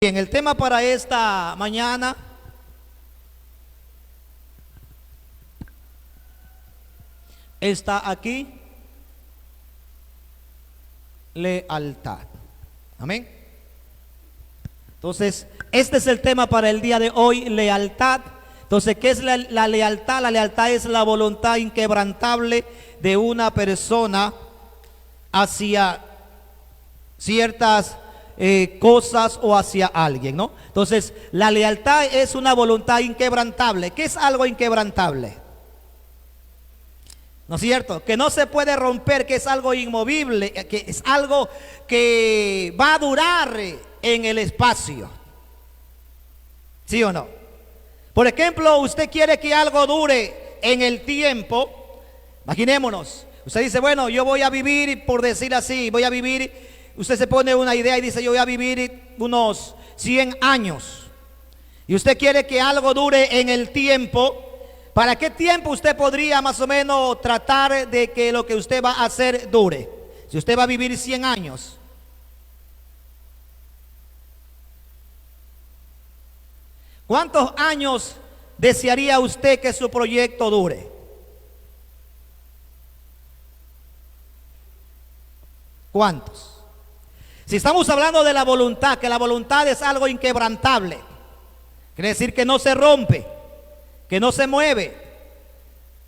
Bien, el tema para esta mañana está aquí, lealtad. Amén. Entonces, este es el tema para el día de hoy, lealtad. Entonces, ¿qué es la lealtad? La lealtad es la voluntad inquebrantable de una persona hacia ciertas cosas o hacia alguien, ¿no? Entonces, la lealtad es una voluntad inquebrantable. ¿Qué es algo inquebrantable? ¿No es cierto? Que no se puede romper, que es algo inmovible, que es algo que va a durar en el espacio. ¿Sí o no? Por ejemplo, usted quiere que algo dure en el tiempo. Imaginémonos, usted dice, bueno, yo voy a vivir, por decir así, voy a vivir. Usted se pone una idea y dice, yo voy a vivir unos 100 años. Y usted quiere que algo dure en el tiempo. ¿Para qué tiempo usted podría más o menos tratar de que lo que usted va a hacer dure? Si usted va a vivir 100 años. ¿Cuántos años desearía usted que su proyecto dure? ¿Cuántos? Si estamos hablando de la voluntad, que la voluntad es algo inquebrantable, quiere decir que no se rompe, que no se mueve,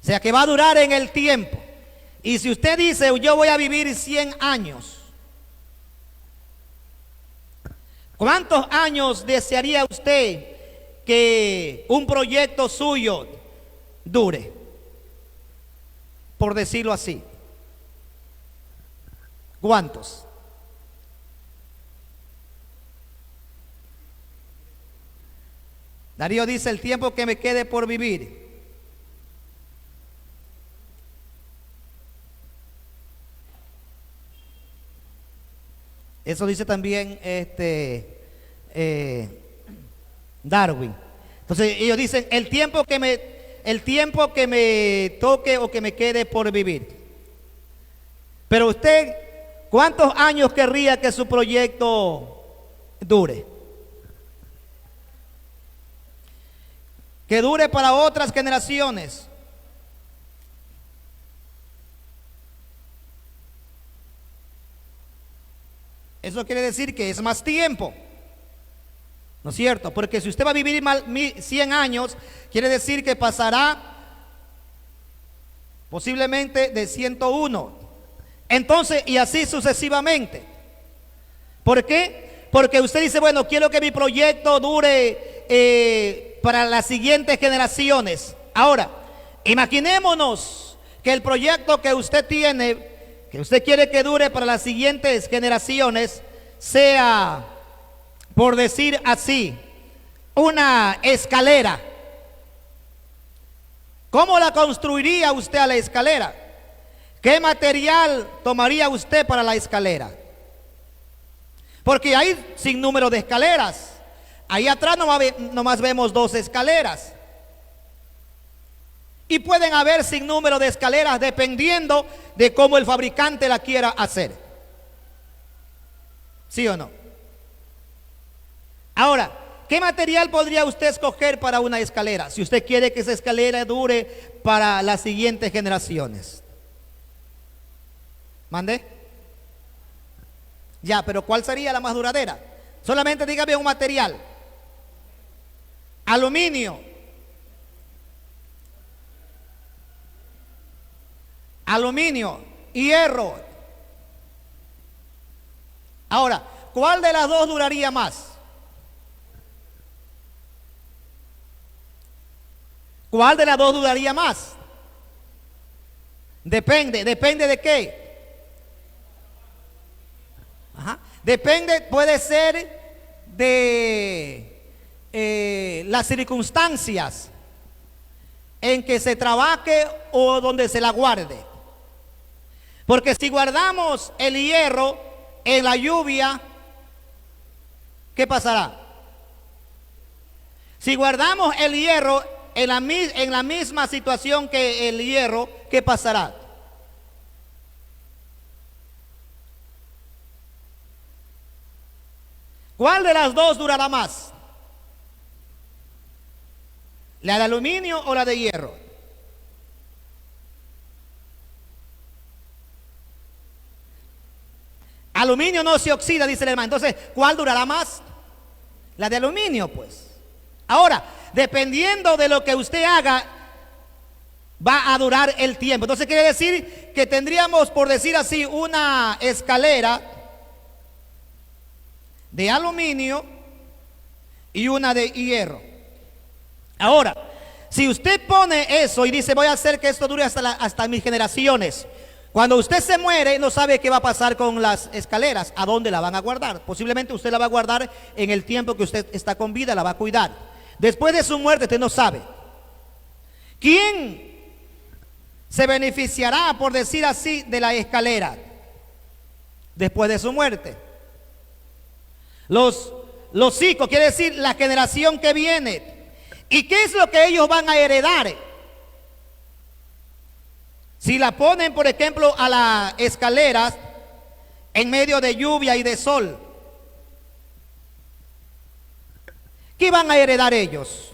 o sea que va a durar en el tiempo. Y si usted dice, yo voy a vivir 100 años, ¿cuántos años desearía usted que un proyecto suyo dure? Por decirlo así. ¿Cuántos? Darío dice, el tiempo que me quede por vivir. Eso dice también Darwin. Entonces ellos dicen, el tiempo que me toque o que me quede por vivir. Pero usted, ¿cuántos años querría que su proyecto dure? Que dure para otras generaciones. Eso quiere decir que es más tiempo, ¿no es cierto? Porque si usted va a vivir 100 años, quiere decir que pasará posiblemente de 101. Entonces, y así sucesivamente. ¿Por qué? Porque usted dice, bueno, quiero que mi proyecto dure para las siguientes generaciones. Ahora, imaginémonos que el proyecto que usted tiene, que usted quiere que dure para las siguientes generaciones, sea, por decir así, una escalera. ¿Cómo la construiría usted a la escalera? ¿Qué material tomaría usted para la escalera? Porque hay sin número de escaleras. Ahí atrás nomás vemos 2 escaleras. Y pueden haber sin número de escaleras dependiendo de cómo el fabricante la quiera hacer. ¿Sí o no? Ahora, ¿qué material podría usted escoger para una escalera? Si usted quiere que esa escalera dure para las siguientes generaciones. ¿Mande? Ya, pero ¿cuál sería la más duradera? Solamente dígame un material. Aluminio. Aluminio, hierro. Ahora, ¿cuál de las dos duraría más? ¿Cuál de las dos duraría más? Depende de qué. Ajá. Depende, puede ser de las circunstancias en que se trabaje o donde se la guarde. Porque si guardamos el hierro en la lluvia, ¿qué pasará? Si guardamos el hierro en la misma situación que el hierro, ¿qué pasará? ¿Cuál de las dos durará más? ¿La de aluminio o la de hierro? Aluminio no se oxida, dice el hermano. Entonces, ¿cuál durará más? La de aluminio, pues. Ahora, dependiendo de lo que usted haga, va a durar el tiempo. Entonces quiere decir que tendríamos, por decir así, una escalera de aluminio y una de hierro. Ahora, si usted pone eso y dice, voy a hacer que esto dure hasta mis generaciones, cuando usted se muere, no sabe qué va a pasar con las escaleras, a dónde la van a guardar. Posiblemente usted la va a guardar en el tiempo que usted está con vida, la va a cuidar. Después de su muerte, usted no sabe. ¿Quién se beneficiará, por decir así, de la escalera después de su muerte? Los hijos, quiere decir la generación que viene. ¿Y qué es lo que ellos van a heredar? Si la ponen, por ejemplo, a las escaleras en medio de lluvia y de sol, ¿qué van a heredar ellos?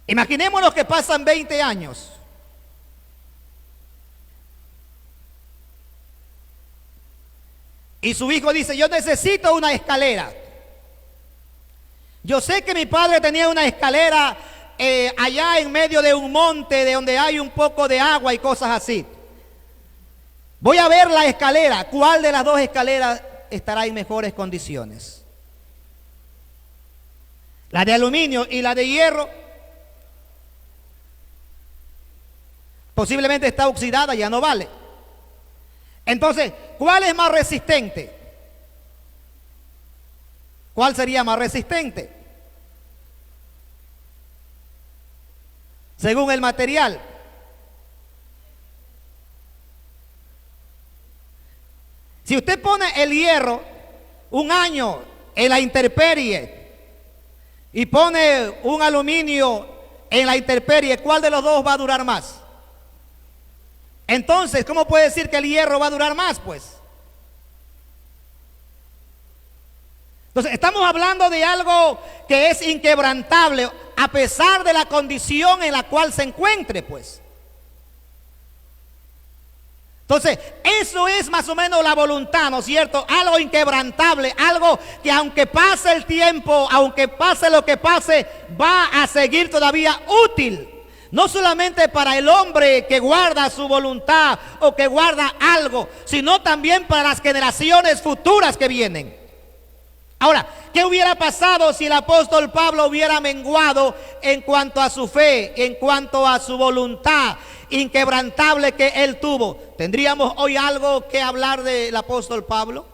Imaginémonos que pasan 20 años. Y su hijo dice, yo necesito una escalera. Yo sé que mi padre tenía una escalera allá en medio de un monte de donde hay un poco de agua y cosas así. Voy a ver la escalera. ¿Cuál de las dos escaleras estará en mejores condiciones? ¿La de aluminio y la de hierro? Posiblemente está oxidada, ya no vale. Entonces, ¿cuál es más resistente? ¿Cuál sería más resistente? Según el material. Si usted pone el hierro un año en la intemperie y pone un aluminio en la intemperie, ¿cuál de los dos va a durar más? Entonces, ¿cómo puede decir que el hierro va a durar más, pues? Entonces, estamos hablando de algo que es inquebrantable a pesar de la condición en la cual se encuentre, pues. Entonces, eso es más o menos la voluntad, ¿no es cierto? Algo inquebrantable, algo que aunque pase el tiempo, aunque pase lo que pase, va a seguir todavía útil. No solamente para el hombre que guarda su voluntad o que guarda algo, sino también para las generaciones futuras que vienen. Ahora, ¿qué hubiera pasado si el apóstol Pablo hubiera menguado en cuanto a su fe, en cuanto a su voluntad inquebrantable que él tuvo? ¿Tendríamos hoy algo que hablar del apóstol Pablo?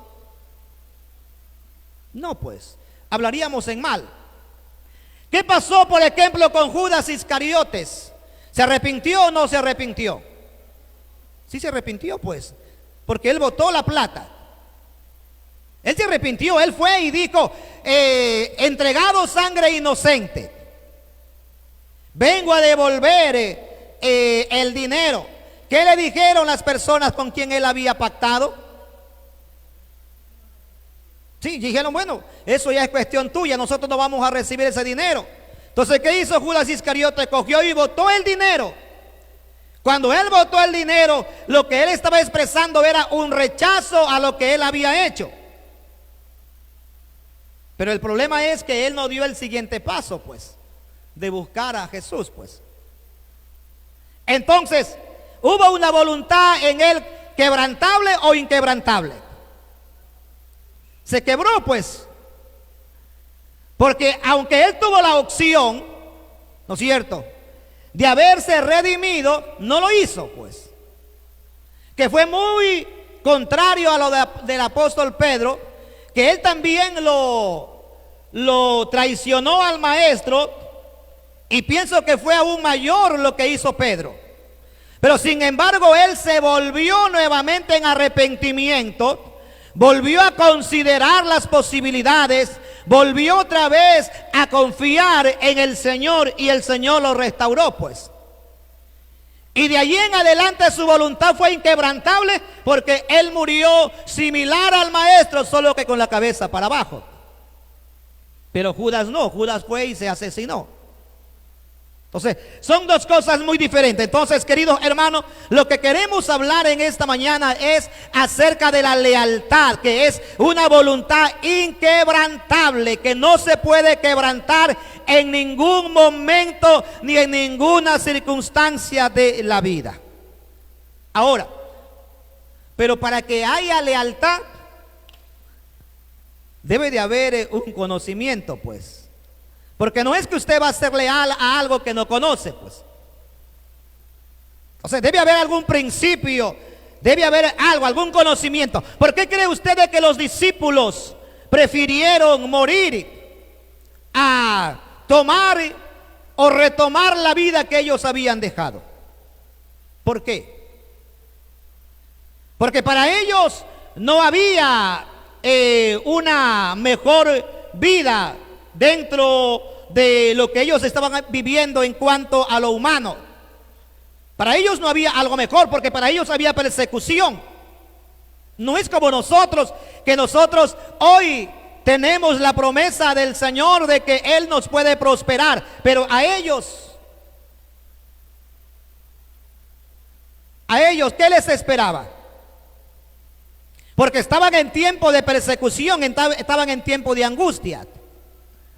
No, pues, hablaríamos en mal. ¿Qué pasó, por ejemplo, con Judas Iscariotes? ¿Se arrepintió o no se arrepintió? Sí se arrepintió, pues, porque él botó la plata. Él se arrepintió, él fue y dijo, entregado sangre inocente, vengo a devolver el dinero. ¿Qué le dijeron las personas con quien él había pactado? Sí, dijeron, bueno, eso ya es cuestión tuya, nosotros no vamos a recibir ese dinero. Entonces, ¿qué hizo Judas Iscariote? Cogió y botó el dinero. Cuando él botó el dinero, lo que él estaba expresando era un rechazo a lo que él había hecho. Pero el problema es que él no dio el siguiente paso, pues, de buscar a Jesús, pues. Entonces, ¿hubo una voluntad en él quebrantable o inquebrantable? Se quebró, pues. Porque aunque él tuvo la opción, ¿no es cierto?, de haberse redimido, no lo hizo, pues. Que fue muy contrario a lo del apóstol Pedro, que él también lo traicionó al maestro, y pienso que fue aún mayor lo que hizo Pedro. Pero sin embargo, él se volvió nuevamente en arrepentimiento, volvió a considerar las posibilidades, volvió otra vez a confiar en el Señor y el Señor lo restauró, pues. Y de allí en adelante su voluntad fue inquebrantable porque él murió similar al maestro, solo que con la cabeza para abajo. Pero Judas no, Judas fue y se asesinó. Entonces, son dos cosas muy diferentes. Entonces, queridos hermanos, lo que queremos hablar en esta mañana es acerca de la lealtad, que es una voluntad inquebrantable, que no se puede quebrantar en ningún momento ni en ninguna circunstancia de la vida. Ahora, pero para que haya lealtad, debe de haber un conocimiento, pues. Porque no es que usted va a ser leal a algo que no conoce, pues. O sea, debe haber algún principio, debe haber algo, algún conocimiento. ¿Por qué cree usted de que los discípulos prefirieron morir a tomar o retomar la vida que ellos habían dejado? ¿Por qué? Porque para ellos no había una mejor vida dentro de lo que ellos estaban viviendo en cuanto a lo humano. Para ellos no había algo mejor, porque para ellos había persecución. No es como nosotros, que nosotros hoy tenemos la promesa del Señor de que Él nos puede prosperar, pero a ellos, ¿qué les esperaba? Porque estaban en tiempo de persecución, estaban en tiempo de angustia.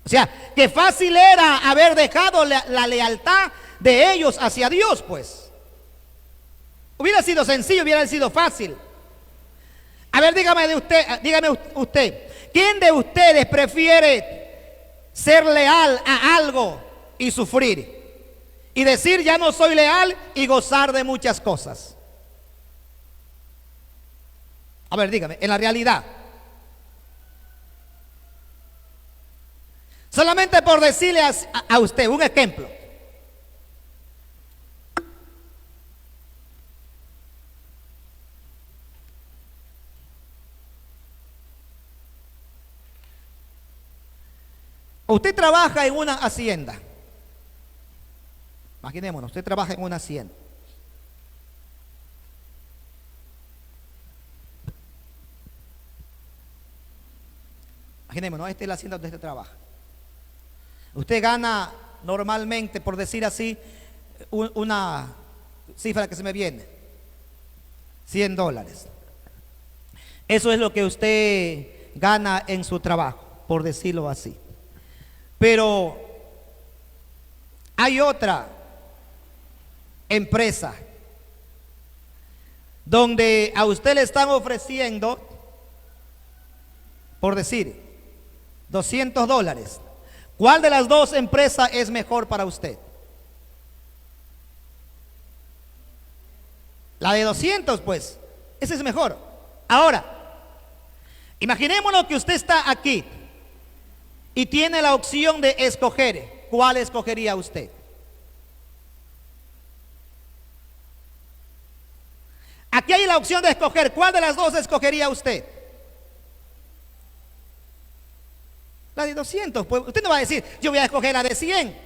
O sea, que fácil era haber dejado la lealtad de ellos hacia Dios, pues. Hubiera sido sencillo, hubiera sido fácil. A ver, dígame usted, ¿quién de ustedes prefiere ser leal a algo y sufrir? Y decir, ya no soy leal y gozar de muchas cosas. A ver, dígame, en la realidad. Solamente por decirle a usted un ejemplo. Usted trabaja en una hacienda. Imaginémonos, usted trabaja en una hacienda. Imaginémonos, esta es la hacienda donde usted trabaja. Usted gana normalmente, por decir así, una cifra que se me viene, $100. Eso es lo que usted gana en su trabajo, por decirlo así. Pero hay otra empresa donde a usted le están ofreciendo, por decir, $200. ¿Cuál de las dos empresas es mejor para usted? La de 200, pues, esa es mejor. Ahora, imaginémonos que usted está aquí y tiene la opción de escoger. ¿Cuál escogería usted? Aquí hay la opción de escoger. ¿Cuál de las dos escogería usted? La de 200, pues usted no va a decir, yo voy a escoger la de 100,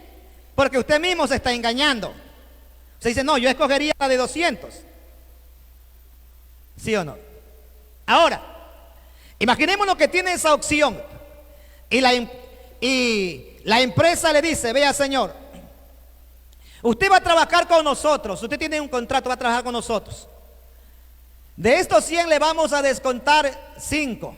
porque usted mismo se está engañando. Se dice, no, yo escogería la de 200. ¿Sí o no? Ahora, imaginémonos que tiene esa opción y la empresa le dice, vea señor, usted va a trabajar con nosotros, usted tiene un contrato, va a trabajar con nosotros. De estos 100 le vamos a descontar 5.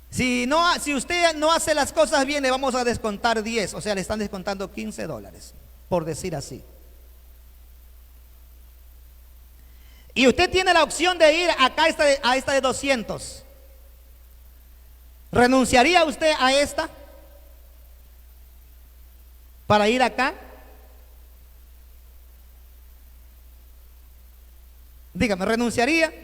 Si usted no hace las cosas bien, le vamos a descontar 10, o sea, le están descontando $15, por decir así. Y usted tiene la opción de ir acá a esta de 200. ¿Renunciaría usted a esta para ir acá? Dígame, ¿renunciaría?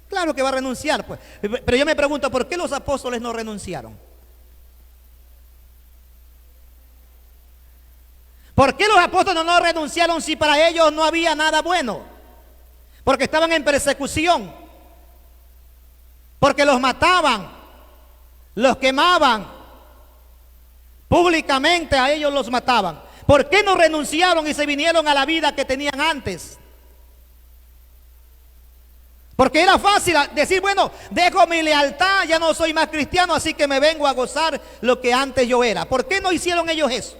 Claro que va a renunciar, pues. Pero yo me pregunto, ¿por qué los apóstoles no renunciaron? ¿Por qué los apóstoles no renunciaron si para ellos no había nada bueno? Porque estaban en persecución. Porque los mataban, los quemaban. Públicamente a ellos los mataban. ¿Por qué no renunciaron y se vinieron a la vida que tenían antes? Porque era fácil decir, bueno, dejo mi lealtad, ya no soy más cristiano, así que me vengo a gozar lo que antes yo era. ¿Por qué no hicieron ellos eso?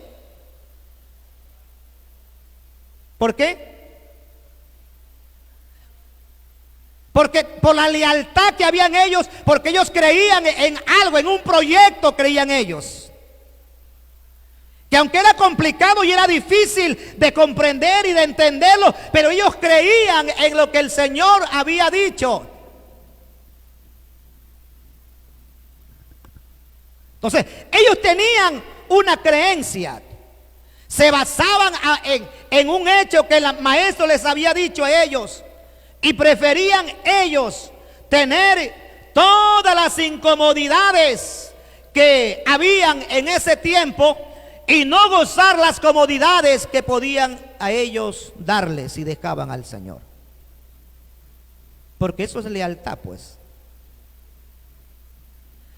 ¿Por qué? Porque por la lealtad que habían ellos, porque ellos creían en algo, en un proyecto creían ellos. Que aunque era complicado y era difícil de comprender y de entenderlo, pero ellos creían en lo que el Señor había dicho. Entonces, ellos tenían una creencia. Se basaban en un hecho que el maestro les había dicho a ellos. Y preferían ellos tener todas las incomodidades que habían en ese tiempo y no gozar las comodidades que podían a ellos darles si dejaban al Señor. Porque eso es lealtad, pues.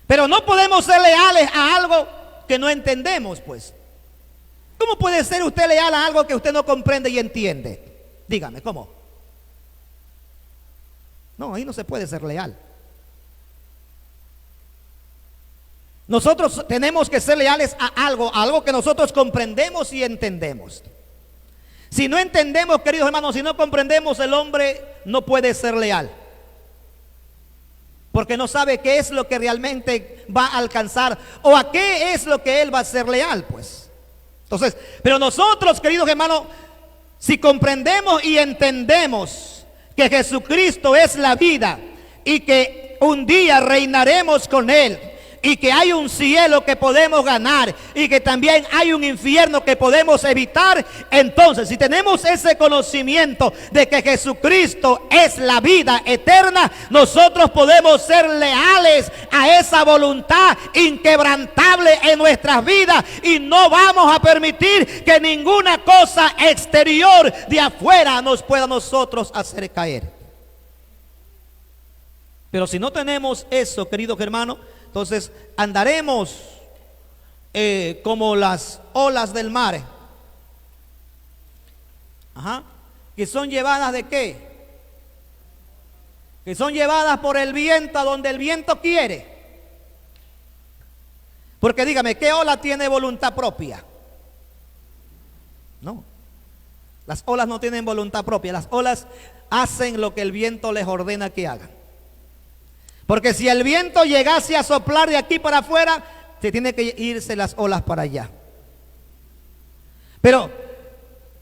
Pero no podemos ser leales a algo que no entendemos, pues. ¿Cómo puede ser usted leal a algo que usted no comprende y entiende? Dígame, ¿cómo? No, ahí no se puede ser leal. Nosotros tenemos que ser leales a algo que nosotros comprendemos y entendemos. Si no entendemos, queridos hermanos, si no comprendemos, el hombre no puede ser leal. Porque no sabe qué es lo que realmente va a alcanzar o a qué es lo que él va a ser leal, pues. Entonces, pero nosotros, queridos hermanos, si comprendemos y entendemos que Jesucristo es la vida y que un día reinaremos con Él y que hay un cielo que podemos ganar y que también hay un infierno que podemos evitar, entonces si tenemos ese conocimiento de que Jesucristo es la vida eterna, nosotros podemos ser leales a esa voluntad inquebrantable en nuestras vidas y no vamos a permitir que ninguna cosa exterior de afuera nos pueda a nosotros hacer caer. Pero si no tenemos eso, queridos hermanos, entonces andaremos como las olas del mar. Que son llevadas ¿de qué? Que son llevadas por el viento a donde el viento quiere. Porque dígame, ¿qué ola tiene voluntad propia? No. Las olas no tienen voluntad propia. Las olas hacen lo que el viento les ordena que hagan. Porque si el viento llegase a soplar de aquí para afuera, se tiene que irse las olas para allá. Pero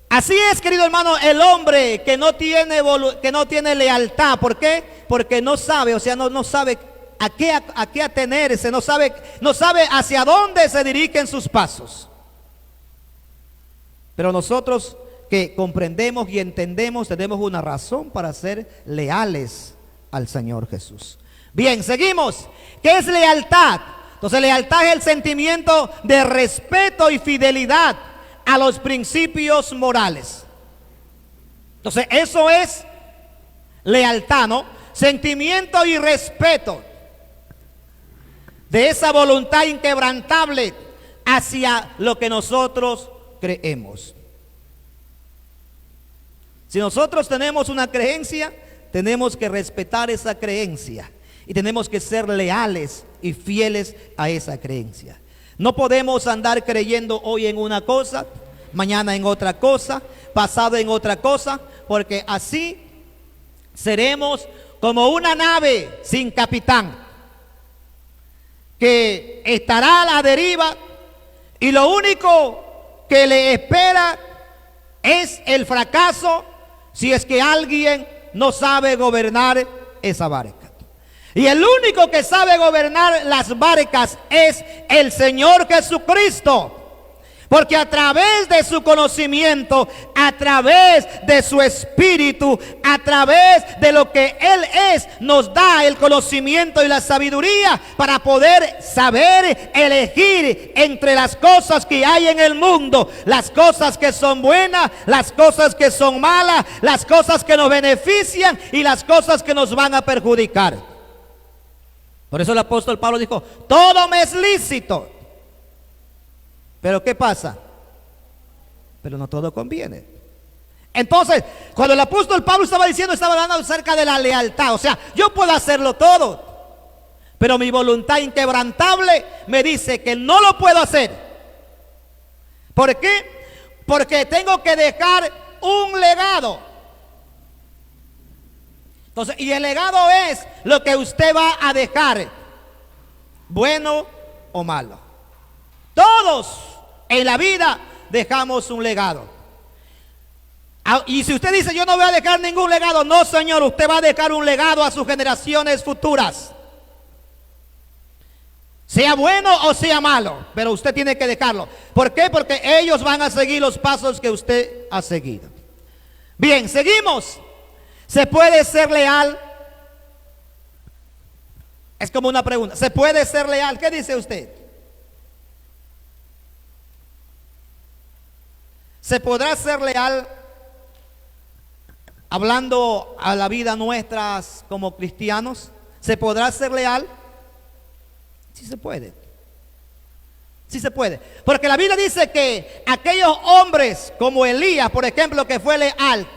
así es, querido hermano, el hombre que no tiene lealtad. ¿Por qué? Porque no sabe, o sea, no sabe a qué atenerse, no sabe hacia dónde se dirigen sus pasos. Pero nosotros que comprendemos y entendemos, tenemos una razón para ser leales al Señor Jesús. Bien, seguimos. ¿Qué es lealtad? Entonces, lealtad es el sentimiento de respeto y fidelidad a los principios morales. Entonces, eso es lealtad, ¿no? Sentimiento y respeto de esa voluntad inquebrantable hacia lo que nosotros creemos. Si nosotros tenemos una creencia, tenemos que respetar esa creencia. Y tenemos que ser leales y fieles a esa creencia. No podemos andar creyendo hoy en una cosa, mañana en otra cosa, pasado en otra cosa, porque así seremos como una nave sin capitán, que estará a la deriva y lo único que le espera es el fracaso si es que alguien no sabe gobernar esa barca. Y el único que sabe gobernar las barcas es el Señor Jesucristo. Porque a través de su conocimiento, a través de su espíritu, a través de lo que Él es, nos da el conocimiento y la sabiduría para poder saber elegir entre las cosas que hay en el mundo, las cosas que son buenas, las cosas que son malas, las cosas que nos benefician y las cosas que nos van a perjudicar. Por eso el apóstol Pablo dijo, todo me es lícito. Pero ¿qué pasa? pero no todo conviene. Entonces, cuando el apóstol Pablo estaba diciendo, estaba hablando acerca de la lealtad. O sea, yo puedo hacerlo todo, pero mi voluntad inquebrantable me dice que no lo puedo hacer. ¿Por qué? Porque tengo que dejar un legado. Entonces, y el legado es lo que usted va a dejar, bueno o malo. Todos en la vida dejamos un legado. Y si usted dice, yo no voy a dejar ningún legado, no, señor, usted va a dejar un legado a sus generaciones futuras. Sea bueno o sea malo, pero usted tiene que dejarlo. ¿Por qué? Porque ellos van a seguir los pasos que usted ha seguido. Bien, seguimos. ¿Se puede ser leal? Es como una pregunta. ¿Se puede ser leal? ¿Qué dice usted? ¿Se podrá ser leal hablando a la vida nuestra como cristianos? ¿Se podrá ser leal? Sí se puede. Sí se puede. Porque la Biblia dice que aquellos hombres como Elías, por ejemplo, que fue leal,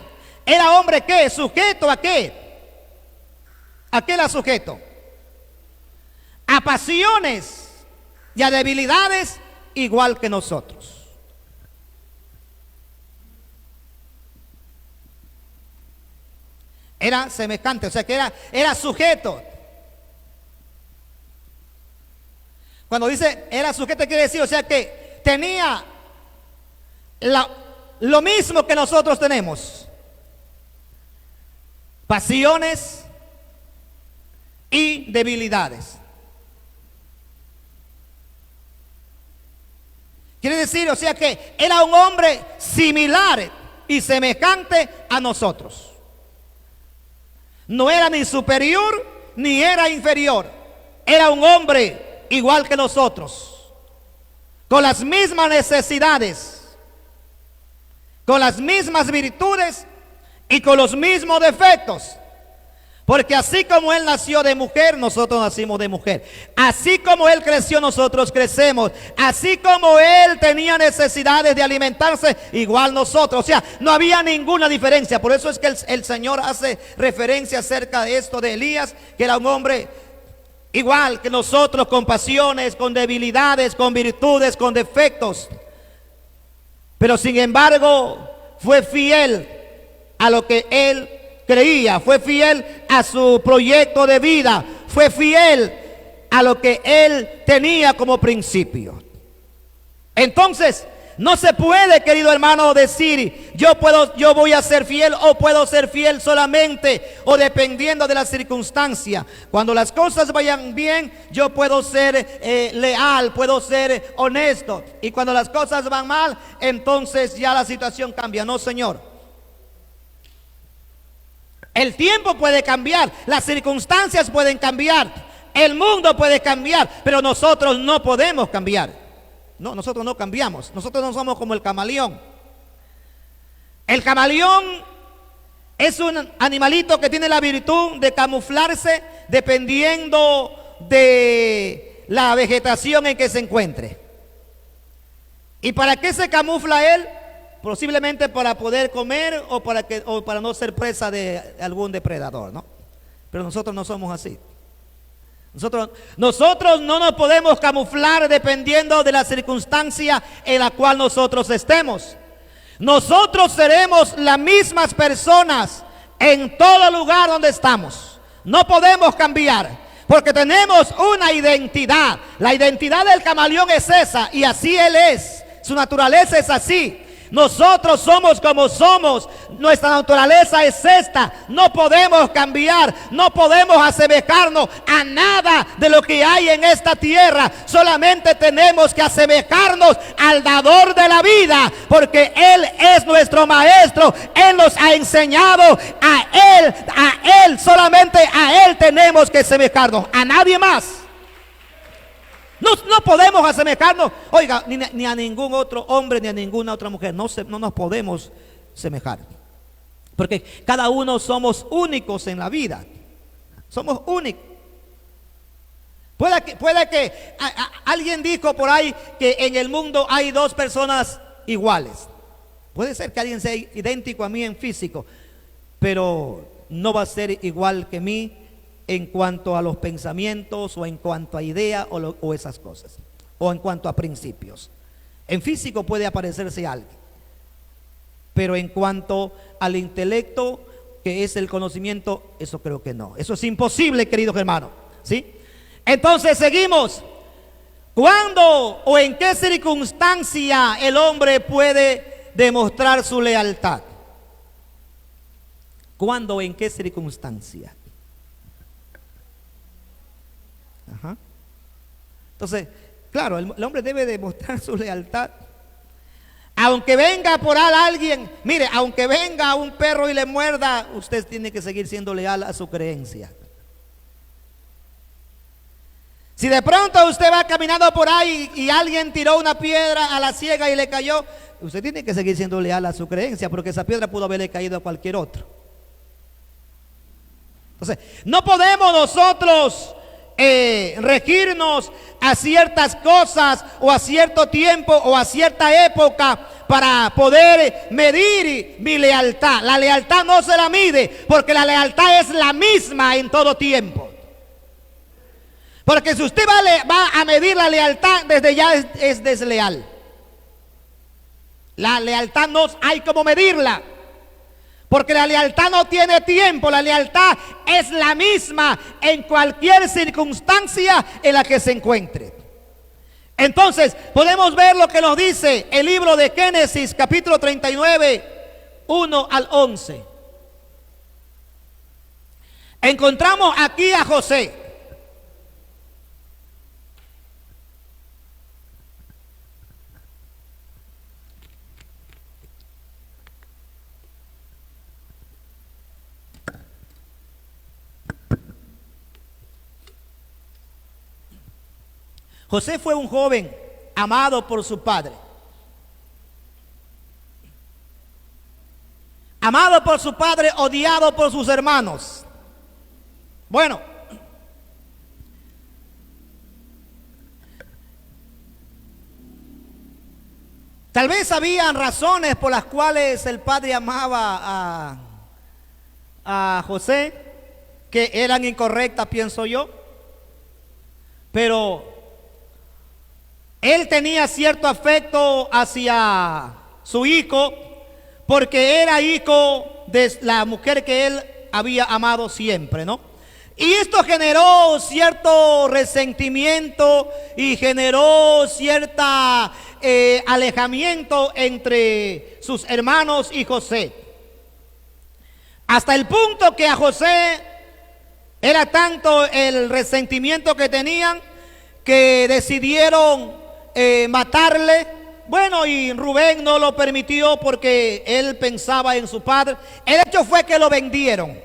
era hombre ¿qué? ¿Sujeto a qué? ¿A qué era sujeto? A pasiones y a debilidades igual que nosotros. Era semejante, o sea que era sujeto. Cuando dice era sujeto quiere decir, o sea que tenía lo mismo que nosotros tenemos. Pasiones y debilidades. Quiere decir, o sea que era un hombre similar y semejante a nosotros. No era ni superior ni era inferior. Era un hombre igual que nosotros, con las mismas necesidades, con las mismas virtudes y con los mismos defectos. Porque así como él nació de mujer, nosotros nacimos de mujer. Así como él creció, nosotros crecemos. Así como él tenía necesidades de alimentarse, igual nosotros. O sea, no había ninguna diferencia. Por eso es que el Señor hace referencia acerca de esto de Elías, que era un hombre igual que nosotros, con pasiones, con debilidades, con virtudes, con defectos. Pero sin embargo, fue fiel a lo que él creía, fue fiel a su proyecto de vida, fue fiel a lo que él tenía como principio. Entonces, no se puede, querido hermano, decir yo voy a ser fiel o puedo ser fiel solamente o dependiendo de la circunstancia. Cuando las cosas vayan bien, yo puedo ser leal, puedo ser honesto. Y cuando las cosas van mal, entonces ya la situación cambia. No, señor. El tiempo puede cambiar, las circunstancias pueden cambiar, el mundo puede cambiar, pero nosotros no podemos cambiar. No, nosotros no cambiamos, nosotros no somos como el camaleón. El camaleón es un animalito que tiene la virtud de camuflarse dependiendo de la vegetación en que se encuentre. ¿Y para qué se camufla él? Posiblemente para poder comer o para no ser presa de algún depredador, ¿no? Pero nosotros no somos así. Nosotros no nos podemos camuflar dependiendo de la circunstancia en la cual nosotros estemos. Nosotros seremos las mismas personas en todo lugar donde estamos. No podemos cambiar porque tenemos una identidad. La identidad del camaleón es esa y así él es. Su naturaleza es así. Nosotros somos como somos, nuestra naturaleza es esta, no podemos cambiar, no podemos asemejarnos a nada de lo que hay en esta tierra, solamente tenemos que asemejarnos al dador de la vida, porque Él es nuestro maestro, Él nos ha enseñado, a Él, solamente a Él tenemos que asemejarnos, a nadie más. No podemos asemejarnos, oiga, ni a ningún otro hombre, ni a ninguna otra mujer. No nos podemos semejar. Porque cada uno somos únicos en la vida. Somos únicos. Puede que alguien dijo por ahí que en el mundo hay dos personas iguales. Puede ser que alguien sea idéntico a mí en físico, pero no va a ser igual que mí en cuanto a los pensamientos o en cuanto a ideas o esas cosas, o en cuanto a principios. En físico puede aparecerse alguien, pero en cuanto al intelecto, que es el conocimiento, eso creo que no. Eso es imposible, queridos hermanos, ¿sí? Entonces seguimos. ¿Cuándo o en qué circunstancia el hombre puede demostrar su lealtad? ¿Cuándo o en qué circunstancia? Ajá. Entonces, claro, el hombre debe demostrar su lealtad. Aunque venga por ahí alguien, mire, aunque venga un perro y le muerda, usted tiene que seguir siendo leal a su creencia. Si de pronto usted va caminando por ahí y alguien tiró una piedra a la ciega y le cayó, usted tiene que seguir siendo leal a su creencia, porque esa piedra pudo haberle caído a cualquier otro. Entonces, no podemos nosotros regirnos a ciertas cosas o a cierto tiempo o a cierta época para poder medir mi lealtad. La lealtad no se la mide, porque la lealtad es la misma en todo tiempo. Porque si usted va a medir la lealtad, desde ya es desleal. La lealtad no hay como medirla, porque la lealtad no tiene tiempo. La lealtad es la misma en cualquier circunstancia en la que se encuentre. Entonces podemos ver lo que nos dice el libro de Génesis, capítulo 39, 1 al 11. Encontramos aquí a José. José fue un joven amado por su padre, amado por su padre, odiado por sus hermanos. Bueno, tal vez habían razones por las cuales el padre amaba a José, que eran incorrectas, pienso yo, pero él tenía cierto afecto hacia su hijo, porque era hijo de la mujer que él había amado siempre, ¿no? Y esto generó cierto resentimiento y generó cierta alejamiento entre sus hermanos y José. Hasta el punto que a José era tanto el resentimiento que tenían que decidieron matarle. Bueno, y Rubén no lo permitió porque él pensaba en su padre. El hecho fue que lo vendieron.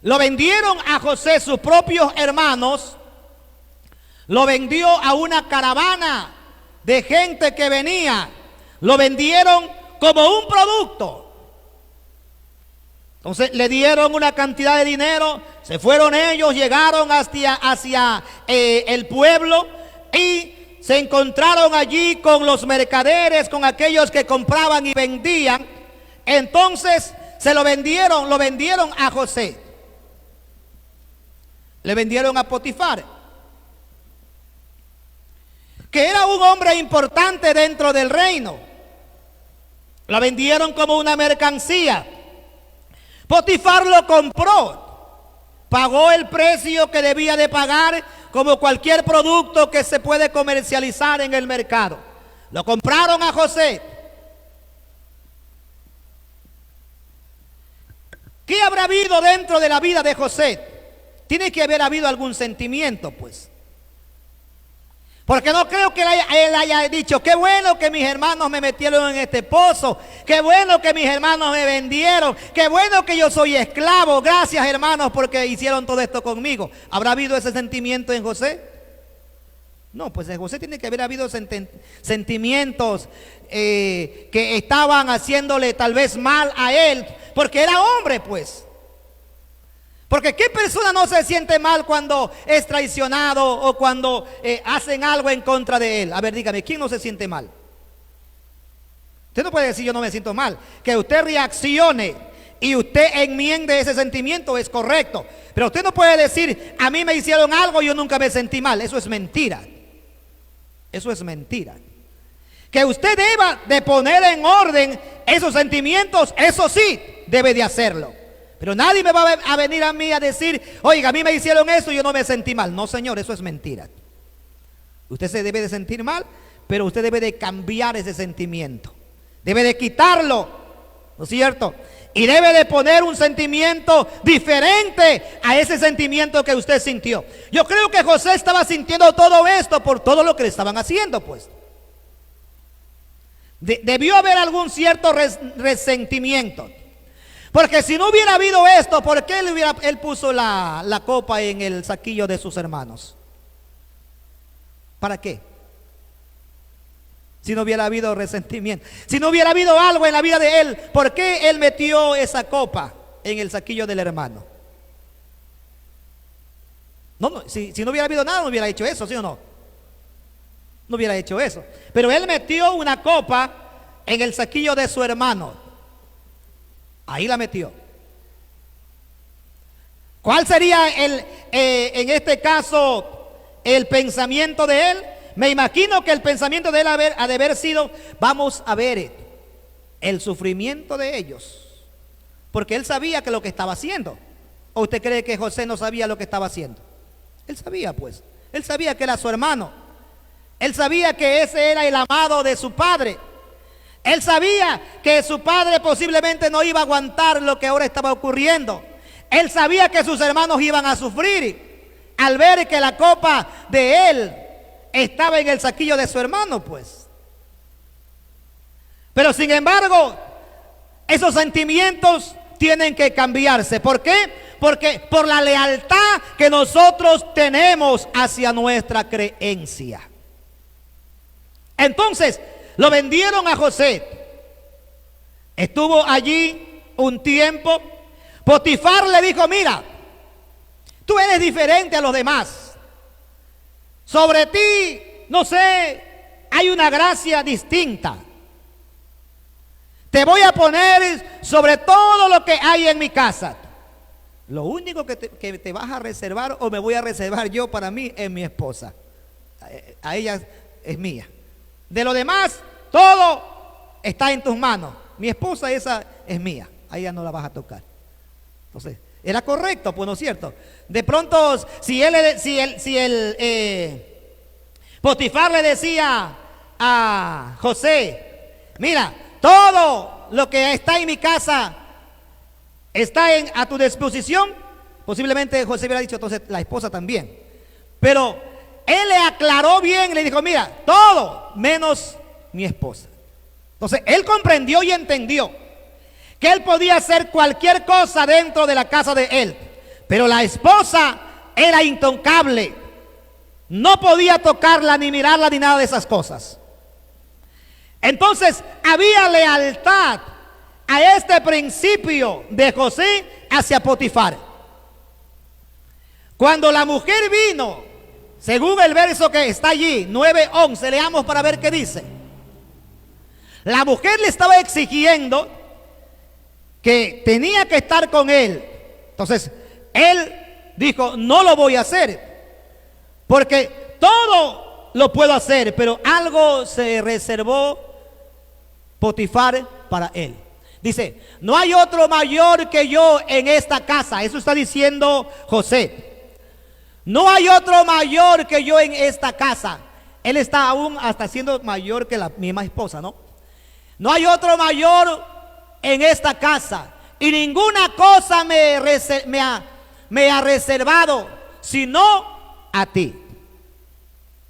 Lo vendieron a José, sus propios hermanos. Lo vendió a una caravana de gente que venía. Lo vendieron como un producto. Entonces le dieron una cantidad de dinero. Se fueron ellos, llegaron hacia el pueblo y se encontraron allí con los mercaderes, con aquellos que compraban y vendían. Entonces lo vendieron a José. Le vendieron a Potifar, que era un hombre importante dentro del reino. Lo vendieron como una mercancía. Potifar lo compró, pagó el precio que debía de pagar, como cualquier producto que se puede comercializar en el mercado. Lo compraron a José. ¿Qué habrá habido dentro de la vida de José? Tiene que haber habido algún sentimiento, pues. Porque no creo que él haya dicho: qué bueno que mis hermanos me metieron en este pozo, qué bueno que mis hermanos me vendieron, qué bueno que yo soy esclavo, gracias hermanos porque hicieron todo esto conmigo. ¿Habrá habido ese sentimiento en José? No, pues en José tiene que haber habido sentimientos que estaban haciéndole tal vez mal a él, porque era hombre, pues. Porque ¿qué persona no se siente mal cuando es traicionado o cuando hacen algo en contra de él? A ver, dígame, ¿quién no se siente mal? Usted no puede decir yo no me siento mal. Que usted reaccione y usted enmiende ese sentimiento es correcto. Pero usted no puede decir a mí me hicieron algo y yo nunca me sentí mal. Eso es mentira. Eso es mentira. Que usted deba de poner en orden esos sentimientos, eso sí, debe de hacerlo. Pero nadie me va a venir a mí a decir, oiga, a mí me hicieron eso y yo no me sentí mal. No, señor, eso es mentira. Usted se debe de sentir mal, pero usted debe de cambiar ese sentimiento. Debe de quitarlo, ¿no es cierto? Y debe de poner un sentimiento diferente a ese sentimiento que usted sintió. Yo creo que José estaba sintiendo todo esto por todo lo que le estaban haciendo, pues. Debió haber algún cierto resentimiento. Porque si no hubiera habido esto, ¿por qué él puso la copa en el saquillo de sus hermanos? ¿Para qué? Si no hubiera habido resentimiento, si no hubiera habido algo en la vida de él, ¿por qué él metió esa copa en el saquillo del hermano? Si no hubiera habido nada, no hubiera hecho eso, ¿sí o no? No hubiera hecho eso. Pero él metió una copa en el saquillo de su hermano. Ahí la metió. ¿Cuál sería en este caso el pensamiento de él? Me imagino que el pensamiento de él ha de haber sido, vamos a ver el sufrimiento de ellos. Porque él sabía que lo que estaba haciendo. ¿O usted cree que José no sabía lo que estaba haciendo? Él sabía, pues. Él sabía que era su hermano. Él sabía que ese era el amado de su padre. Él sabía que su padre posiblemente no iba a aguantar lo que ahora estaba ocurriendo. Él sabía que sus hermanos iban a sufrir al ver que la copa de él estaba en el saquillo de su hermano, pues. Pero sin embargo, esos sentimientos tienen que cambiarse. ¿Por qué? Porque por la lealtad que nosotros tenemos hacia nuestra creencia. Entonces, lo vendieron a José. Estuvo allí un tiempo. Potifar le dijo, mira, tú eres diferente a los demás. Sobre ti, no sé, hay una gracia distinta. Te voy a poner sobre todo lo que hay en mi casa. Lo único que te vas a reservar o me voy a reservar yo para mí es mi esposa. A ella es mía. De lo demás, todo está en tus manos. Mi esposa esa es mía. A ella no la vas a tocar. Entonces, era correcto, pues no es cierto. De pronto, si Potifar le decía a José, mira, todo lo que está en mi casa está a tu disposición, posiblemente José hubiera dicho, entonces la esposa también. Pero él le aclaró bien, le dijo, mira, todo menos mi esposa. Entonces él comprendió y entendió que él podía hacer cualquier cosa dentro de la casa de él, pero la esposa era intocable. No podía tocarla, ni mirarla, ni nada de esas cosas. Entonces había lealtad a este principio de José hacia Potifar. Cuando la mujer vino, según el verso que está allí, 9:11, leamos para ver qué dice. La mujer le estaba exigiendo que tenía que estar con él. Entonces, él dijo, no lo voy a hacer, porque todo lo puedo hacer, pero algo se reservó Potifar para él. Dice, no hay otro mayor que yo en esta casa. Eso está diciendo José. No hay otro mayor que yo en esta casa. Él está aún hasta siendo mayor que la misma esposa, ¿no? No hay otro mayor en esta casa. Y ninguna cosa me ha reservado, sino a ti.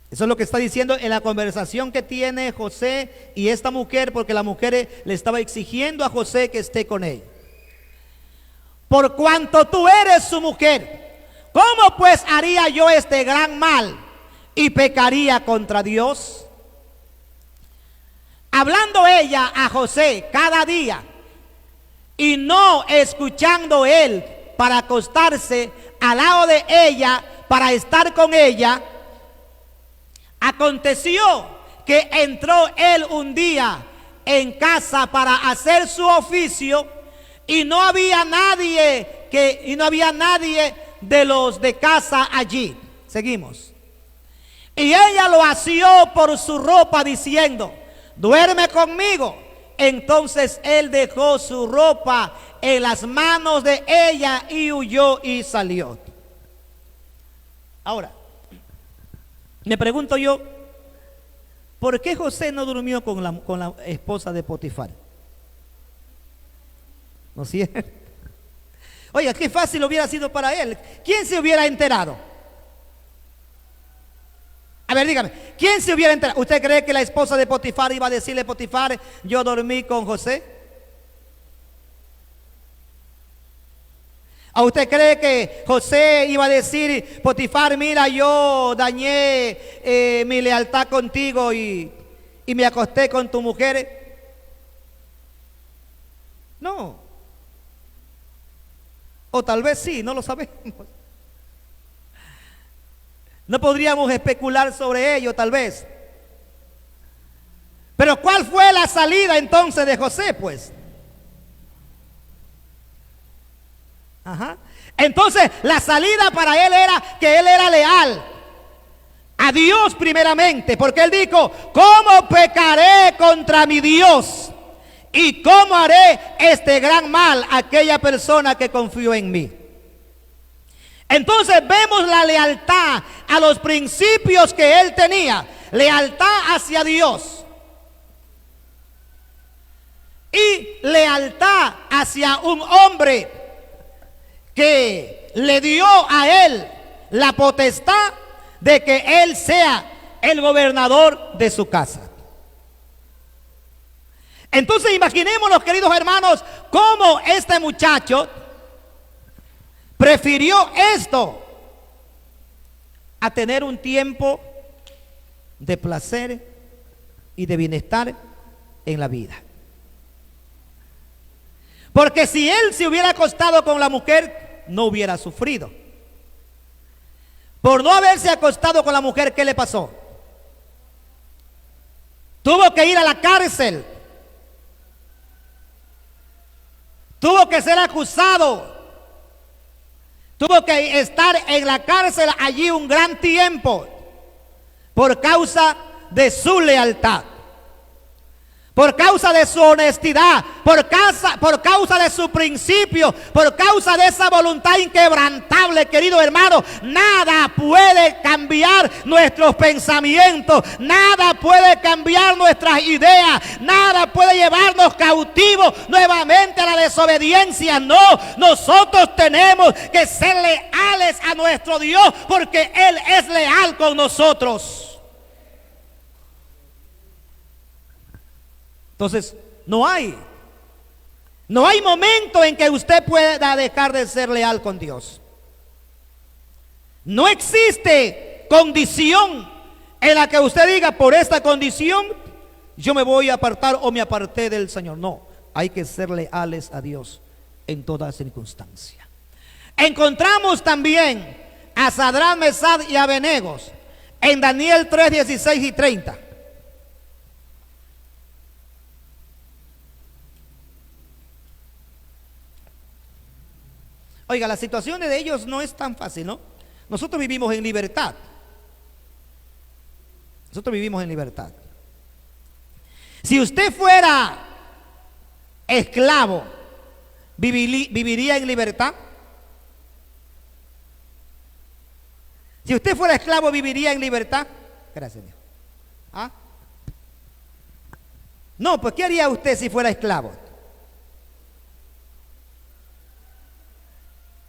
Eso es lo que está diciendo en la conversación que tiene José y esta mujer, porque la mujer le estaba exigiendo a José que esté con él. Por cuanto tú eres su mujer, ¿cómo pues haría yo este gran mal y pecaría contra Dios? Hablando ella a José cada día y no escuchando él para acostarse al lado de ella para estar con ella, aconteció que entró él un día en casa para hacer su oficio y no había nadie de los de casa allí. Seguimos. Y ella lo asió por su ropa diciendo: duerme conmigo. Entonces él dejó su ropa en las manos de ella y huyó y salió. Ahora, me pregunto yo, ¿por qué José no durmió con la esposa de Potifar? ¿No es cierto? Oiga, qué fácil hubiera sido para él. ¿Quién se hubiera enterado? A ver, dígame, ¿quién se hubiera enterado? ¿Usted cree que la esposa de Potifar iba a decirle a Potifar: yo dormí con José? ¿O usted cree que José iba a decir: Potifar, mira, yo dañé mi lealtad contigo y me acosté con tu mujer? No. O tal vez sí, no lo sabemos. No podríamos especular sobre ello, tal vez. Pero ¿cuál fue la salida entonces de José, pues? Ajá. Entonces, la salida para él era que él era leal a Dios primeramente, porque él dijo: ¿cómo pecaré contra mi Dios? ¿Y cómo haré este gran mal a aquella persona que confió en mí? Entonces vemos la lealtad a los principios que él tenía, lealtad hacia Dios y lealtad hacia un hombre que le dio a él la potestad de que él sea el gobernador de su casa. Entonces imaginémonos, queridos hermanos, cómo este muchacho prefirió esto a tener un tiempo de placer y de bienestar en la vida. Porque si él se hubiera acostado con la mujer, no hubiera sufrido. Por no haberse acostado con la mujer, ¿qué le pasó? Tuvo que ir a la cárcel. Tuvo que ser acusado. Tuvo que estar en la cárcel allí un gran tiempo por causa de su lealtad, por causa de su honestidad, por causa de su principio, por causa de esa voluntad inquebrantable, querido hermano. Nada puede cambiar nuestros pensamientos, nada puede cambiar nuestras ideas, nada puede llevarnos cautivos nuevamente a la desobediencia. No, nosotros tenemos que ser leales a nuestro Dios, porque Él es leal con nosotros. Entonces, no hay momento en que usted pueda dejar de ser leal con Dios. No existe condición en la que usted diga: por esta condición yo me voy a apartar o me aparté del Señor. No, hay que ser leales a Dios en toda circunstancia. Encontramos también a Sadrach, Mesach y Abednego en Daniel 3, 16 y 30. Oiga, la situación de ellos no es tan fácil, ¿no? Nosotros vivimos en libertad. Nosotros vivimos en libertad. Si usted fuera esclavo, ¿viviría en libertad? Si usted fuera esclavo, ¿viviría en libertad? Gracias, Dios. ¿Ah? No, pues ¿qué haría usted si fuera esclavo?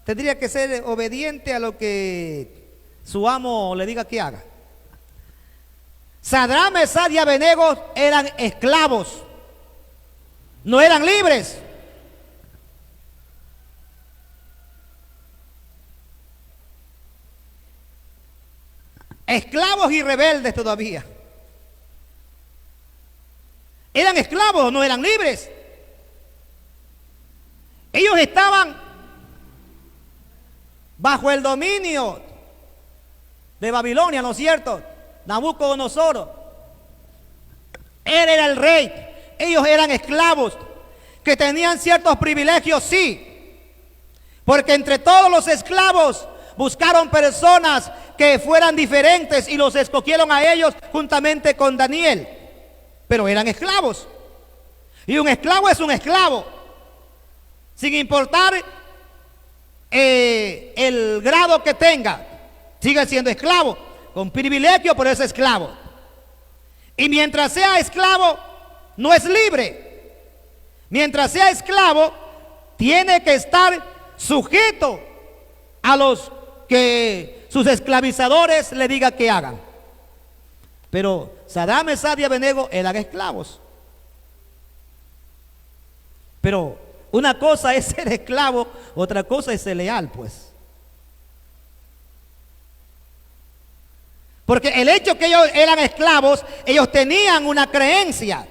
Tendría que ser obediente a lo que su amo le diga que haga. Sadrach, Mesach y Abednego eran esclavos, no eran libres. Esclavos y rebeldes todavía. Eran esclavos, no eran libres. Ellos estaban bajo el dominio de Babilonia, ¿no es cierto? Nabucodonosor. Él era el rey, ellos eran esclavos, que tenían ciertos privilegios, sí. Porque entre todos los esclavos buscaron personas que fueran diferentes y los escogieron a ellos juntamente con Daniel. Pero eran esclavos. Y un esclavo es un esclavo, sin importar el grado que tenga. Sigue siendo esclavo, con privilegio, pero es esclavo. Y mientras sea esclavo, no es libre. Mientras sea esclavo, tiene que estar sujeto a los que sus esclavizadores le digan que hagan. Pero Sadrach, Mesach y Abednego eran esclavos. Pero una cosa es ser esclavo, otra cosa es ser leal, pues. Porque el hecho que ellos eran esclavos, ellos tenían una creencia.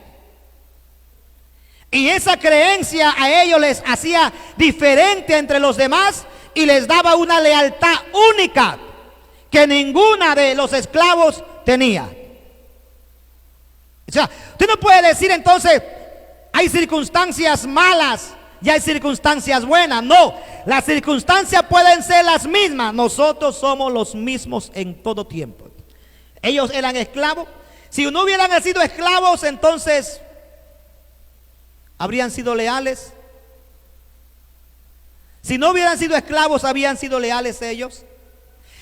Y esa creencia a ellos les hacía diferente entre los demás y les daba una lealtad única que ninguna de los esclavos tenía. O sea, usted no puede decir entonces, hay circunstancias malas y hay circunstancias buenas. No, las circunstancias pueden ser las mismas. Nosotros somos los mismos en todo tiempo. Ellos eran esclavos. Si no hubieran sido esclavos, entonces ¿habrían sido leales? Si no hubieran sido esclavos, ¿habrían sido leales ellos?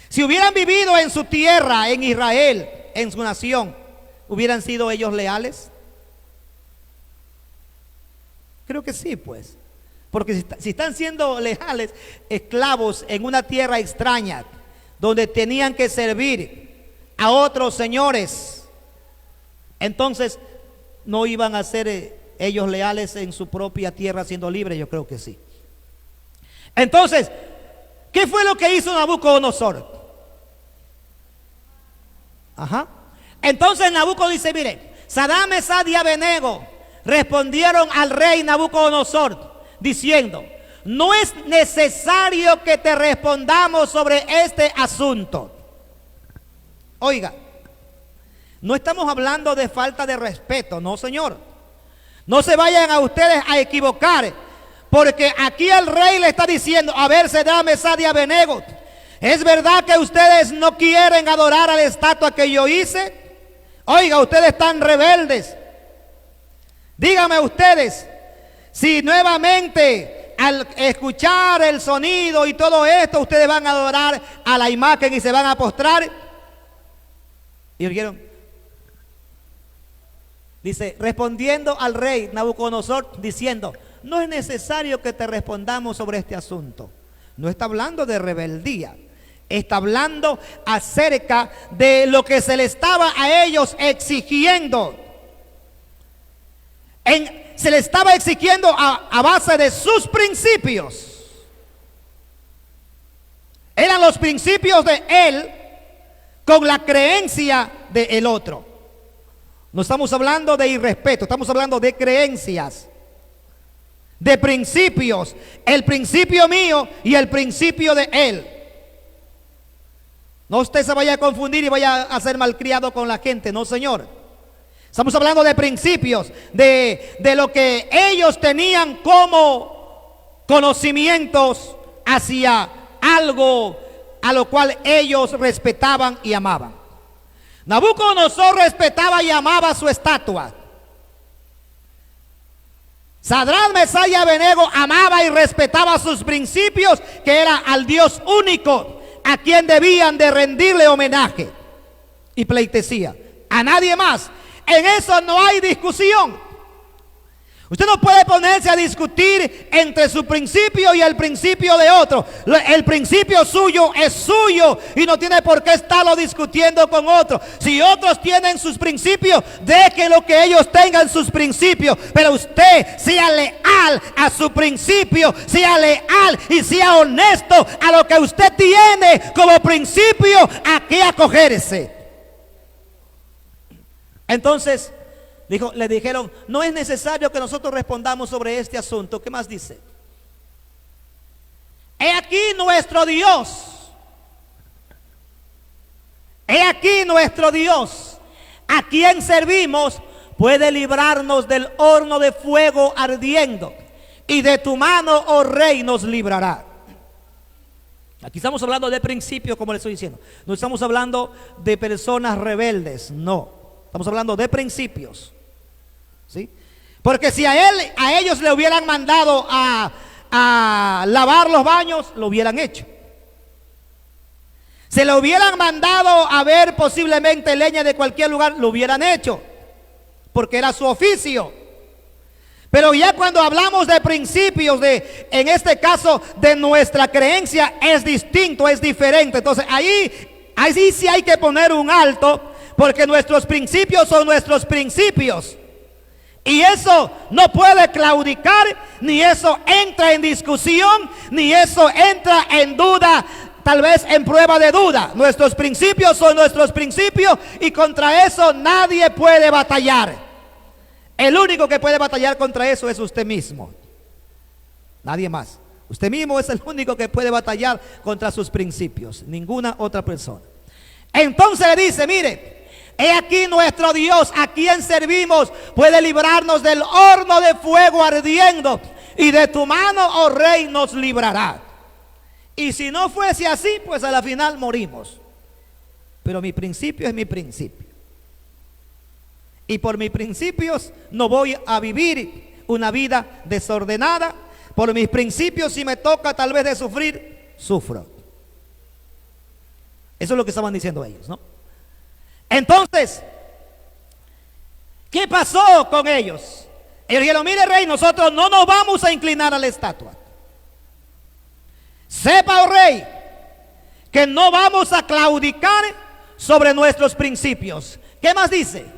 Si hubieran vivido en su tierra, en Israel, en su nación, ¿hubieran sido ellos leales? Creo que sí, pues. Porque si están siendo leales, esclavos en una tierra extraña, donde tenían que servir a otros señores, entonces no iban a ser ellos leales en su propia tierra siendo libres. Yo creo que sí. Entonces, ¿qué fue lo que hizo Nabucodonosor? Entonces Nabucodonosor dice, mire, Sadrach, Mesach y Abednego respondieron al rey Nabucodonosor diciendo, no es necesario que te respondamos sobre este asunto. Oiga, no estamos hablando de falta de respeto, no, señor. No se vayan a ustedes a equivocar, porque aquí el rey le está diciendo, a ver, Sadrach, Mesach y Abednego, ¿es verdad que ustedes no quieren adorar a la estatua que yo hice? Oiga, ustedes están rebeldes. Díganme ustedes, si nuevamente al escuchar el sonido y todo esto, ustedes van a adorar a la imagen y se van a postrar. ¿Y oyeron? Dice, respondiendo al rey Nabucodonosor, diciendo, no es necesario que te respondamos sobre este asunto. No está hablando de rebeldía, está hablando acerca de lo que se le estaba a ellos exigiendo. Se le estaba exigiendo a base de sus principios. Eran los principios de él con la creencia del otro. No estamos hablando de irrespeto, estamos hablando de creencias, de principios. El principio mío y el principio de él. No usted se vaya a confundir y vaya a ser malcriado con la gente, no, señor. Estamos hablando de principios, de lo que ellos tenían como conocimientos hacia algo a lo cual ellos respetaban y amaban. Nabucodonosor respetaba y amaba su estatua. Sadrach, Mesach y Abednego amaba y respetaba sus principios, que era al Dios único, a quien debían de rendirle homenaje y pleitesía, a nadie más. En eso no hay discusión. Usted no puede ponerse a discutir entre su principio y el principio de otro. El principio suyo es suyo y no tiene por qué estarlo discutiendo con otros. Si otros tienen sus principios, déjelo que ellos tengan sus principios. Pero usted sea leal a su principio, sea leal y sea honesto a lo que usted tiene como principio a qué acogerse. Entonces le dijeron, no es necesario que nosotros respondamos sobre este asunto. ¿Qué más dice? He aquí nuestro Dios. He aquí nuestro Dios, a quien servimos, puede librarnos del horno de fuego ardiendo, y de tu mano, oh rey, nos librará. Aquí estamos hablando de principios, como les estoy diciendo. No estamos hablando de personas rebeldes, no. Estamos hablando de principios, ¿sí? Porque si a ellos le hubieran mandado a lavar los baños, lo hubieran hecho. Se le hubieran mandado a ver posiblemente leña de cualquier lugar, lo hubieran hecho, porque era su oficio. Pero ya cuando hablamos de principios, en este caso de nuestra creencia, es distinto, es diferente. Entonces ahí sí hay que poner un alto, porque nuestros principios son nuestros principios. Y eso no puede claudicar, ni eso entra en discusión, ni eso entra en duda, tal vez en prueba de duda. Nuestros principios son nuestros principios, y contra eso nadie puede batallar. El único que puede batallar contra eso es usted mismo. Nadie más. Usted mismo es el único que puede batallar contra sus principios. Ninguna otra persona. Entonces le dice, mire, he aquí nuestro Dios, a quien servimos, puede librarnos del horno de fuego ardiendo, y de tu mano, oh rey, nos librará. Y si no fuese así, pues a la final morimos. Pero mi principio es mi principio. Y por mis principios no voy a vivir una vida desordenada. Por mis principios, si me toca tal vez de sufrir, sufro. Eso es lo que estaban diciendo ellos, ¿no? Entonces, ¿qué pasó con ellos? Ellos dijeron, mire rey, nosotros no nos vamos a inclinar a la estatua. Sepa, oh rey, que no vamos a claudicar sobre nuestros principios. ¿Qué más dice?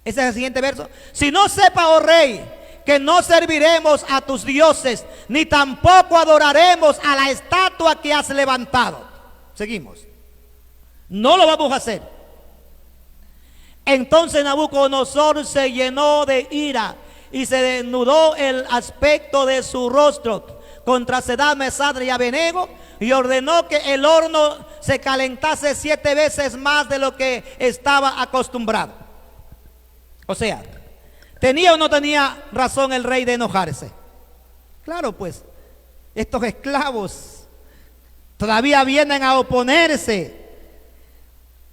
Ese es el siguiente verso. Si no sepa, oh rey, que no serviremos a tus dioses, ni tampoco adoraremos a la estatua que has levantado. Seguimos. No lo vamos a hacer. Entonces Nabucodonosor se llenó de ira y se desnudó el aspecto de su rostro contra Sadrach, Mesach y Abednego, y ordenó que el horno se calentase 7 veces más de lo que estaba acostumbrado. O sea, ¿tenía o no tenía razón el rey de enojarse? Claro, pues, estos esclavos todavía vienen a oponerse.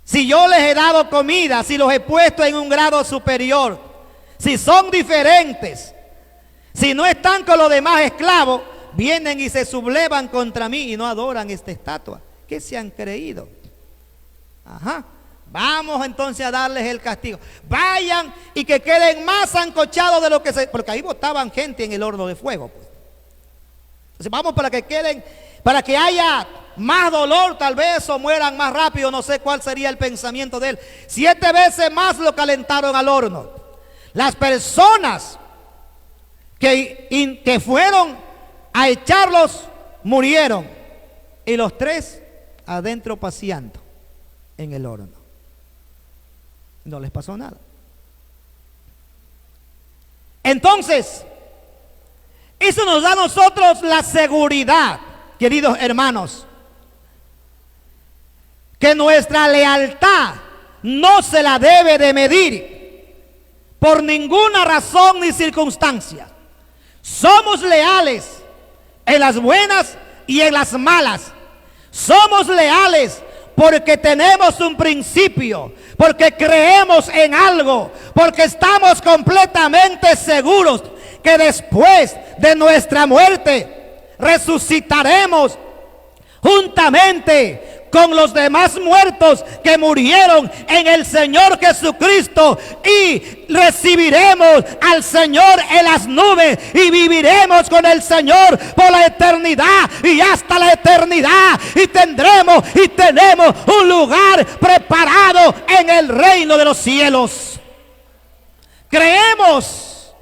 Si yo les he dado comida, si los he puesto en un grado superior, si son diferentes, si no están con los demás esclavos, vienen y se sublevan contra mí y no adoran esta estatua. ¿Qué se han creído? Ajá. Vamos entonces a darles el castigo. Vayan y que queden más ancochados de lo que se... Porque ahí botaban gente en el horno de fuego, pues. Entonces vamos para que queden, para que haya más dolor tal vez, o mueran más rápido. No sé cuál sería el pensamiento de él. 7 veces más lo calentaron al horno. Las personas que fueron a echarlos murieron, y los 3 adentro paseando en el horno. No les pasó nada. Entonces, eso nos da a nosotros la seguridad, queridos hermanos, que nuestra lealtad no se la debe de medir por ninguna razón ni circunstancia. Somos leales en las buenas y en las malas. Somos leales porque tenemos un principio, porque creemos en algo, porque estamos completamente seguros que después de nuestra muerte resucitaremos juntamente con los demás muertos que murieron en el Señor Jesucristo, y recibiremos al Señor en las nubes y viviremos con el Señor por la eternidad y hasta la eternidad, y tenemos un lugar preparado en el reino de los cielos. Creemos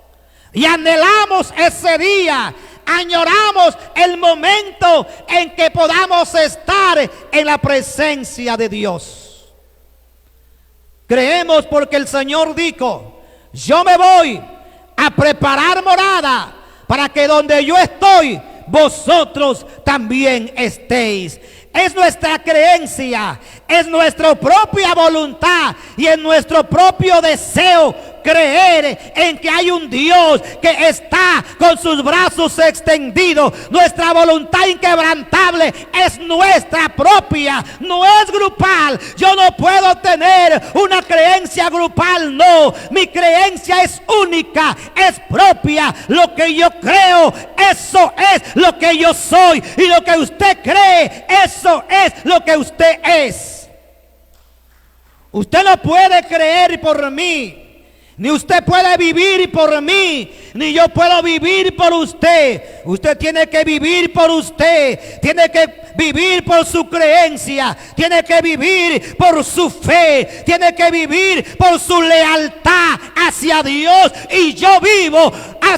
y anhelamos ese día. Añoramos el momento en que podamos estar en la presencia de Dios. Creemos porque el Señor dijo: yo me voy a preparar morada para que donde yo estoy, vosotros también estéis. es nuestra creencia, es nuestra propia voluntad y es nuestro propio deseo creer en que hay un Dios que está con sus brazos extendidos. Nuestra voluntad inquebrantable es nuestra propia, no es grupal. Yo no puedo tener una creencia grupal, no. Mi creencia es única, es propia. Lo que yo creo, eso es lo que yo soy. Y lo que usted cree, eso es lo que usted es. Usted no puede creer por mí, ni usted puede vivir por mí, ni yo puedo vivir por usted. Usted tiene que vivir por usted, tiene que vivir por su creencia, tiene que vivir por su fe, tiene que vivir por su lealtad hacia Dios. Y yo vivo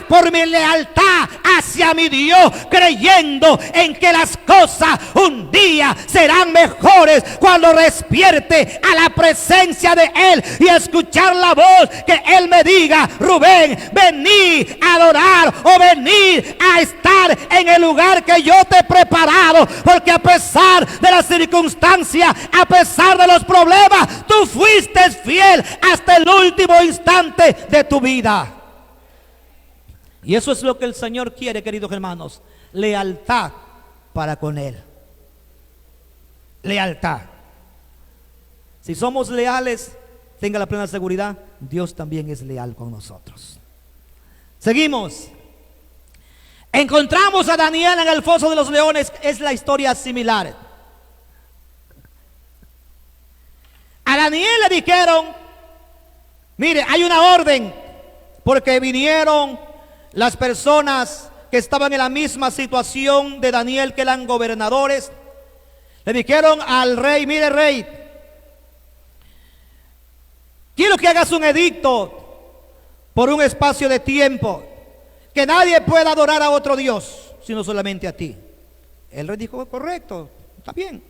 por mi lealtad hacia mi Dios, creyendo en que las cosas un día serán mejores cuando despierte a la presencia de Él y escuchar la voz que Él me diga: Rubén, vení a adorar o venir a estar en el lugar que yo te he preparado. Porque a pesar de las circunstancias, a pesar de los problemas, tú fuiste fiel hasta el último instante de tu vida. Y eso es lo que el Señor quiere, queridos hermanos: lealtad para con Él. Lealtad. Si somos leales, tenga la plena seguridad, Dios también es leal con nosotros. Seguimos. Encontramos a Daniel en el foso de los leones. Es la historia similar. A Daniel le dijeron: mire, hay una orden, porque vinieron las personas que estaban en la misma situación de Daniel, que eran gobernadores. Le dijeron al rey: mire, rey, quiero que hagas un edicto por un espacio de tiempo, que nadie pueda adorar a otro Dios, sino solamente a ti. El rey dijo: correcto, está bien.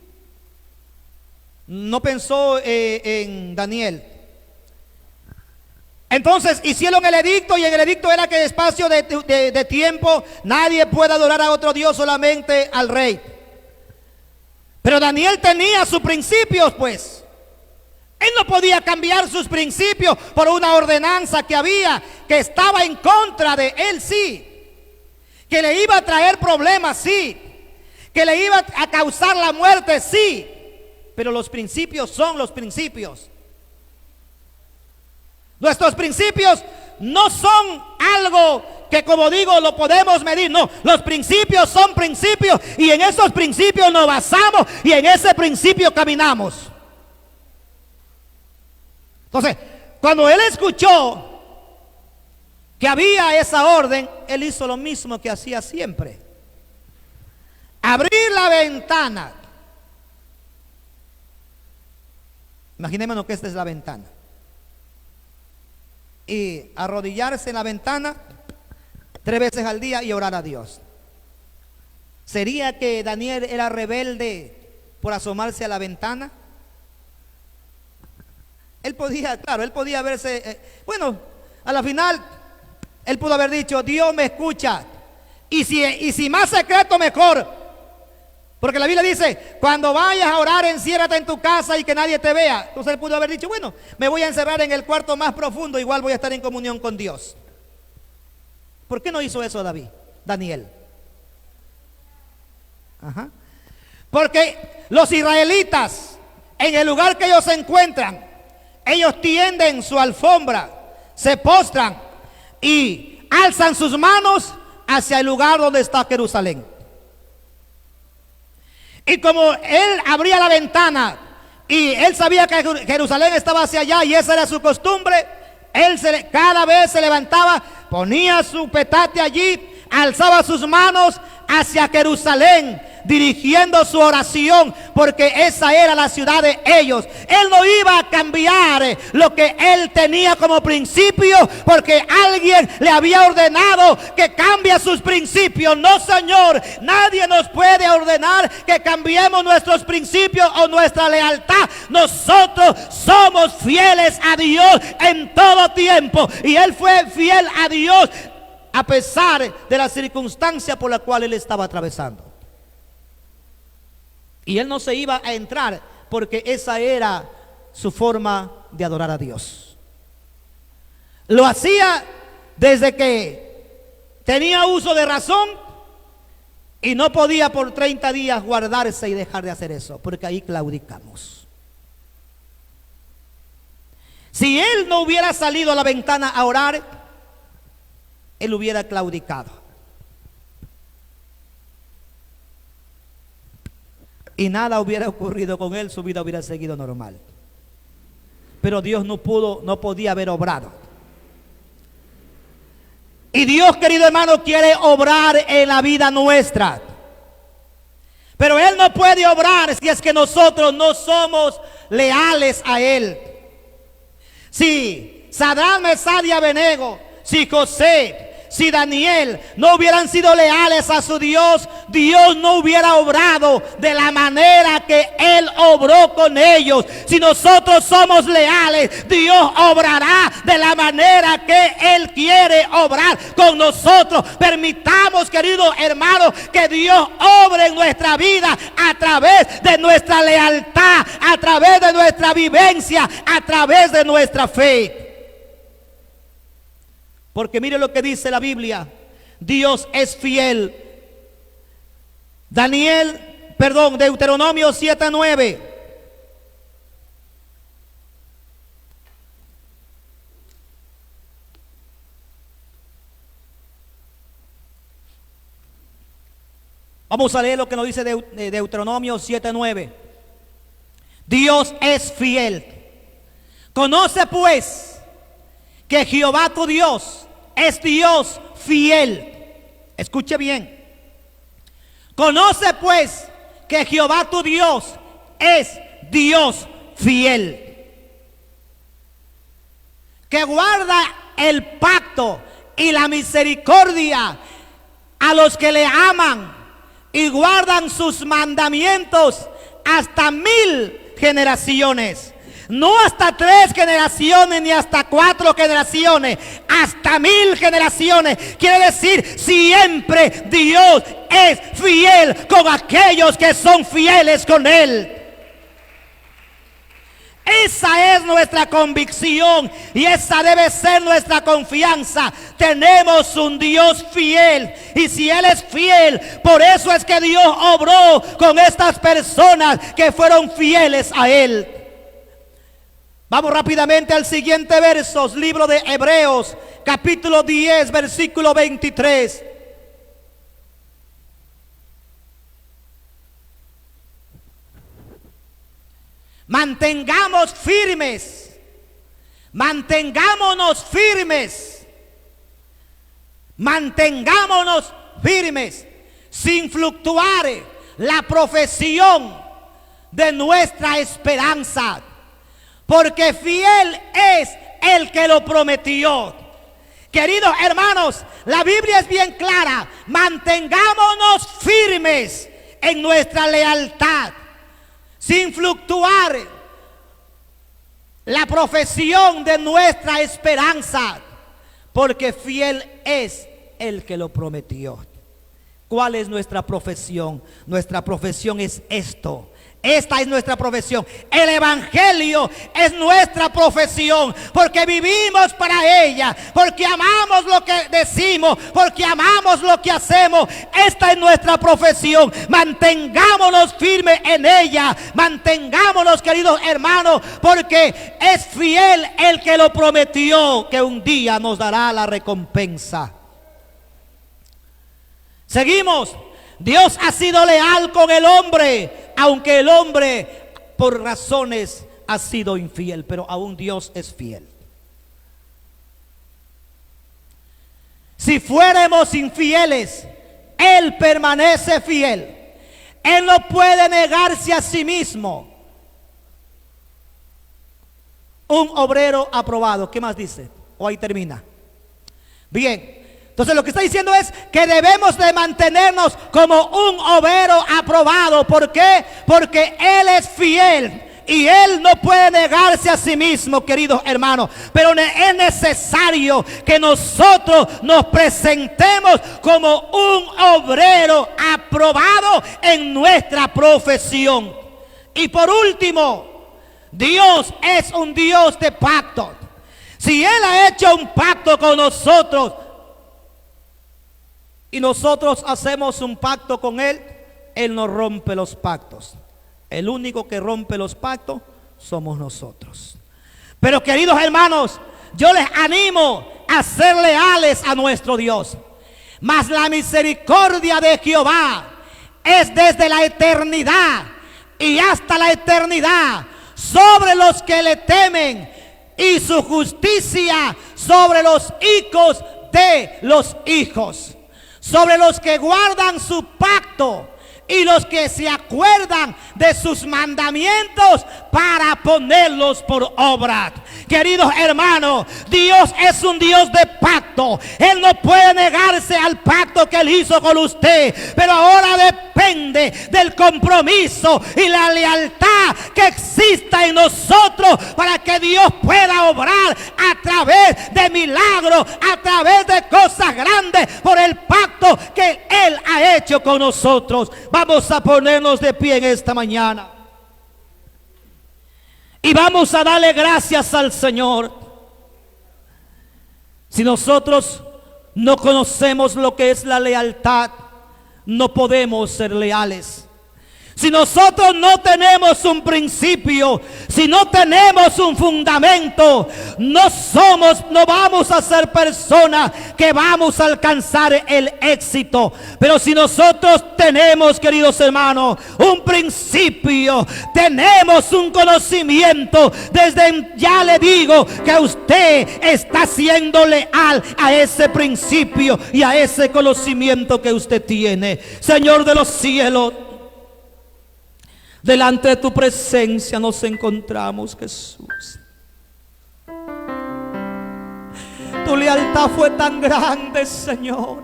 No pensó en Daniel. Entonces hicieron el edicto, y en el edicto era que en espacio de tiempo nadie puede adorar a otro Dios, solamente al rey. Pero Daniel tenía sus principios, pues. Él no podía cambiar sus principios por una ordenanza que había, que estaba en contra de él, sí. Que le iba a traer problemas, sí. Que le iba a causar la muerte, sí. Pero los principios son los principios. Nuestros principios no son algo que, como digo, lo podemos medir. No, los principios son principios, y en esos principios nos basamos y en ese principio caminamos. Entonces, cuando él escuchó que había esa orden, él hizo lo mismo que hacía siempre: abrir la ventana. Imaginémonos que esta es la ventana, y arrodillarse en la ventana 3 veces al día y orar a Dios. ¿Sería que Daniel era rebelde por asomarse a la ventana? Él podía, claro, él podía verse, bueno, a la final, él pudo haber dicho: Dios me escucha, y si más secreto, mejor. Porque la Biblia dice: cuando vayas a orar, enciérrate en tu casa y que nadie te vea. Entonces él pudo haber dicho: bueno, me voy a encerrar en el cuarto más profundo, igual voy a estar en comunión con Dios. ¿Por qué no hizo eso Daniel? Ajá. Porque los israelitas, en el lugar que ellos se encuentran, ellos tienden su alfombra, se postran y alzan sus manos hacia el lugar donde está Jerusalén. Y como él abría la ventana y él sabía que Jerusalén estaba hacia allá, y esa era su costumbre, él cada vez se levantaba, ponía su petate allí, alzaba sus manos hacia Jerusalén, dirigiendo su oración, porque esa era la ciudad de ellos. Él no iba a cambiar lo que él tenía como principio, porque alguien le había ordenado que cambie sus principios. No, señor, nadie nos puede ordenar que cambiemos nuestros principios o nuestra lealtad. Nosotros somos fieles a Dios en todo tiempo, y él fue fiel a Dios a pesar de la circunstancia por la cual él estaba atravesando. Y él no se iba a entrar porque esa era su forma de adorar a Dios. Lo hacía desde que tenía uso de razón y no podía por 30 días guardarse y dejar de hacer eso, porque ahí claudicamos. Si él no hubiera salido a la ventana a orar, él hubiera claudicado. Y nada hubiera ocurrido con él, su vida hubiera seguido normal. Pero Dios no podía haber obrado. Y Dios, querido hermano, quiere obrar en la vida nuestra. Pero Él no puede obrar si es que nosotros no somos leales a Él. Si Sadrach, Mesach y Abednego, si José, si Daniel no hubieran sido leales a su Dios, Dios no hubiera obrado de la manera que Él obró con ellos. Si nosotros somos leales, Dios obrará de la manera que Él quiere obrar con nosotros. Permitamos, queridos hermanos, que Dios obre en nuestra vida a través de nuestra lealtad, a través de nuestra vivencia, a través de nuestra fe. Porque mire lo que dice la Biblia: Dios es fiel. Deuteronomio 7:9. Vamos a leer lo que nos dice Deuteronomio 7:9. Dios es fiel. Conoce pues que Jehová tu Dios es Dios fiel. Escuche bien. Conoce pues que Jehová tu Dios es Dios fiel, que guarda el pacto y la misericordia a los que le aman y guardan sus mandamientos hasta 1000 generaciones. No hasta 3 generaciones ni hasta 4 generaciones, hasta 1000 generaciones. Quiere decir, siempre Dios es fiel con aquellos que son fieles con Él. Esa es nuestra convicción y esa debe ser nuestra confianza. Tenemos un Dios fiel, y si Él es fiel, por eso es que Dios obró con estas personas que fueron fieles a Él. Vamos rápidamente al siguiente verso, libro de Hebreos, capítulo 10, versículo 23. Mantengámonos firmes, sin fluctuar la profesión de nuestra esperanza, porque fiel es el que lo prometió. Queridos hermanos, la Biblia es bien clara: mantengámonos firmes en nuestra lealtad, sin fluctuar la profesión de nuestra esperanza, porque fiel es el que lo prometió. ¿Cuál es nuestra profesión? Nuestra profesión es esto. Esta es nuestra profesión. El evangelio es nuestra profesión, porque vivimos para ella, porque amamos lo que decimos, porque amamos lo que hacemos. Esta es nuestra profesión. Mantengámonos firmes en ella. Mantengámonos, queridos hermanos, porque es fiel el que lo prometió, que un día nos dará la recompensa. Seguimos. Dios ha sido leal con el hombre, aunque el hombre por razones ha sido infiel, pero aún Dios es fiel. Si fuéramos infieles, Él permanece fiel. Él no puede negarse a sí mismo. Un obrero aprobado. ¿Qué más dice? O ahí termina. Bien. Entonces lo que está diciendo es que debemos de mantenernos como un obrero aprobado. ¿Por qué? Porque Él es fiel. Y Él no puede negarse a sí mismo, queridos hermanos. Pero es necesario que nosotros nos presentemos como un obrero aprobado en nuestra profesión. Y por último, Dios es un Dios de pacto. Si Él ha hecho un pacto con nosotros y nosotros hacemos un pacto con Él, Él no rompe los pactos. El único que rompe los pactos somos nosotros. Pero queridos hermanos, yo les animo a ser leales a nuestro Dios. Mas la misericordia de Jehová es desde la eternidad y hasta la eternidad sobre los que le temen, y su justicia sobre los hijos de los hijos, sobre los que guardan su pacto y los que se acuerdan de sus mandamientos para ponerlos por obra. Queridos hermanos, Dios es un Dios de pacto. Él no puede negarse al pacto que Él hizo con usted, pero ahora depende del compromiso y la lealtad que exista en nosotros para que Dios pueda obrar a través de milagros, a través de cosas grandes por el pacto que Él ha hecho con nosotros. Vamos a ponernos de pie en esta mañana y vamos a darle gracias al Señor. Si nosotros no conocemos lo que es la lealtad, no podemos ser leales. Si nosotros no tenemos un principio, si no tenemos un fundamento, no vamos a ser personas que vamos a alcanzar el éxito. Pero si nosotros tenemos, queridos hermanos, un principio, tenemos un conocimiento, desde ya le digo que usted está siendo leal a ese principio y a ese conocimiento que usted tiene. Señor de los cielos, delante de tu presencia nos encontramos, Jesús. Tu lealtad fue tan grande, Señor.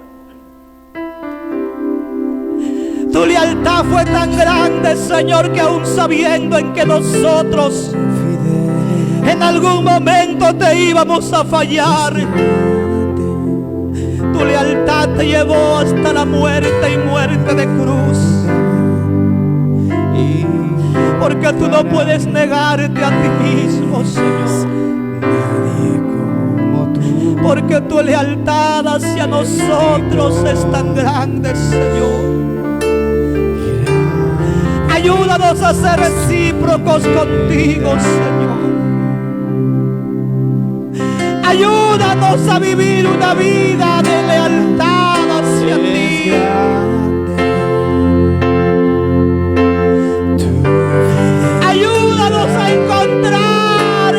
Tu lealtad fue tan grande, Señor, que aún sabiendo en que nosotros en algún momento te íbamos a fallar, tu lealtad te llevó hasta la muerte y muerte de cruz. Porque tú no puedes negarte a ti mismo, Señor. Porque tu lealtad hacia nosotros es tan grande, Señor. Ayúdanos a ser recíprocos contigo, Señor. Ayúdanos a vivir una vida de lealtad hacia ti. Ayúdanos a encontrar,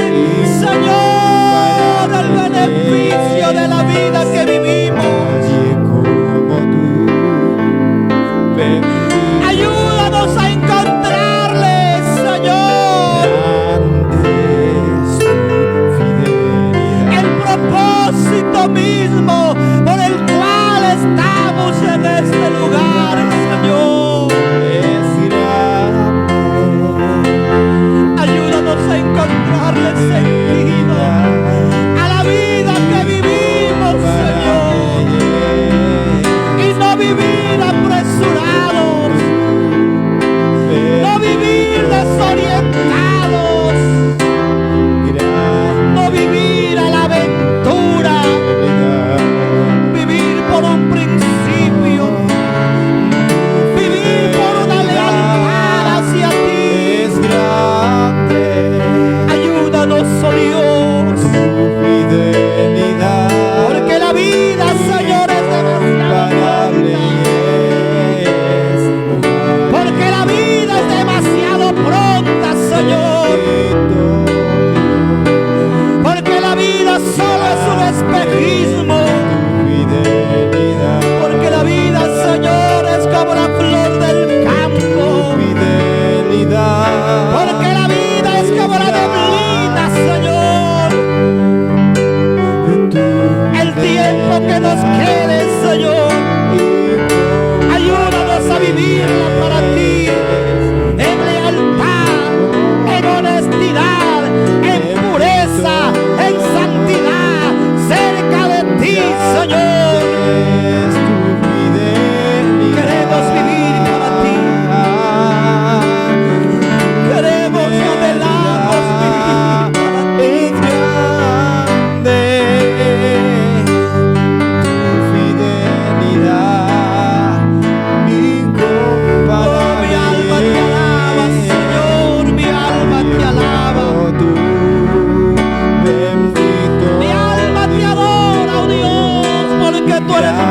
Señor, el beneficio de la vida que vivimos. Ayúdanos a encontrarle, Señor, el propósito mismo por el cual tú eres